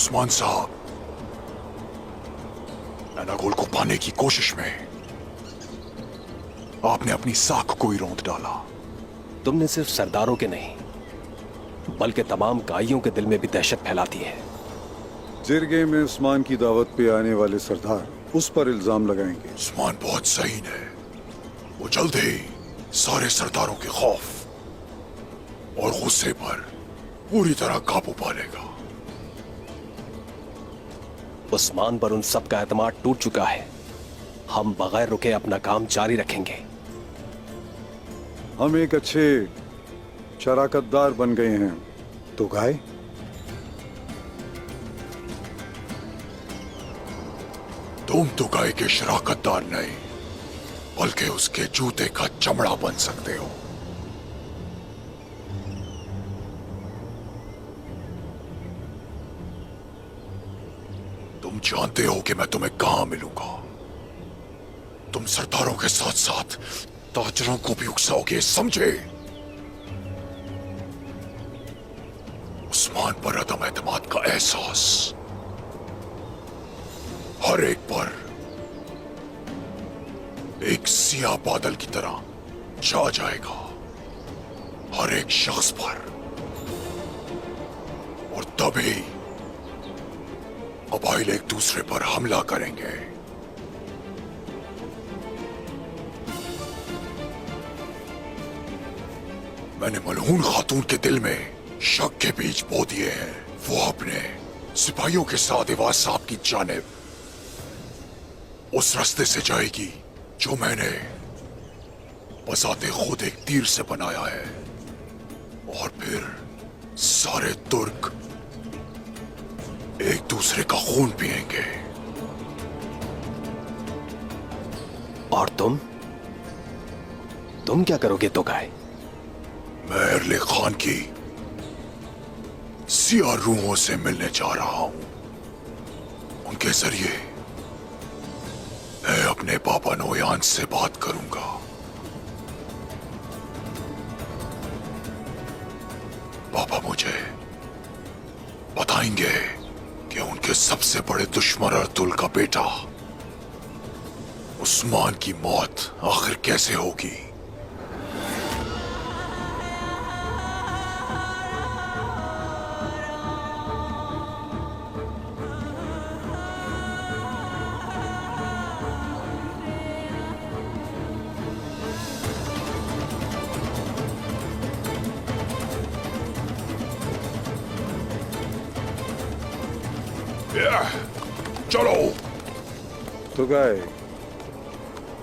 उस्मान साहब, एनागोल को पाने की कोशिश में आपने अपनी साख को ही रौंद डाला। तुमने सिर्फ सरदारों के नहीं बल्कि तमाम गाइयों के दिल में भी दहशत फैलाती है। जिरगे में उस्मान की दावत पे आने वाले सरदार उस पर इल्जाम लगाएंगे। उस्मान बहुत सही है, वो जल्द ही सारे सरदारों के खौफ और गुस्से पर पूरी तरह काबू पा लेगा। उस्मान पर उन सब का एतमाद टूट चुका है। हम बगैर रुके अपना काम जारी रखेंगे। हम एक अच्छे शराकतदार बन गए हैं तो गाय। तुम तो गाय के शराकतदार नहीं बल्कि उसके जूते का चमड़ा बन सकते हो। तुम जानते हो कि मैं तुम्हें कहां मिलूंगा। तुम सरदारों के साथ साथ ताजरों को भी उकसाओगे, समझे? उस्मान पर अदम एतमाद का एहसास हर एक पर एक सियाह बादल की तरह छा जाएगा, हर एक शख्स पर। और तभी कबाइल एक दूसरे पर हमला करेंगे। मैंने मलहून खातून के दिल में शक के बीज बो दिए हैं। वो अपने सिपाहियों के साथ इवाज साहब की जानिब उस रास्ते से जाएगी जो मैंने बजाते खुद एक तीर से बनाया है। और फिर सारे तुर्क एक दूसरे का खून पिएंगे। और तुम क्या करोगे तोगाय? मैं एरले खान की सियाह रूहों से मिलने जा रहा हूं। उनके जरिए मैं अपने पापा नोयान से बात करूंगा। पापा मुझे बताएंगे कि उनके सबसे बड़े दुश्मन अर्तुल का बेटा उस्मान की मौत आखिर कैसे होगी। चलो। तो गाय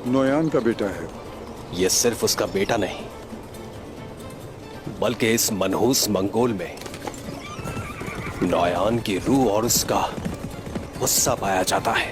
नोयान का बेटा है। यह सिर्फ उसका बेटा नहीं बल्कि इस मनहूस मंगोल में नोयान की रूह और उसका गुस्सा पाया जाता है।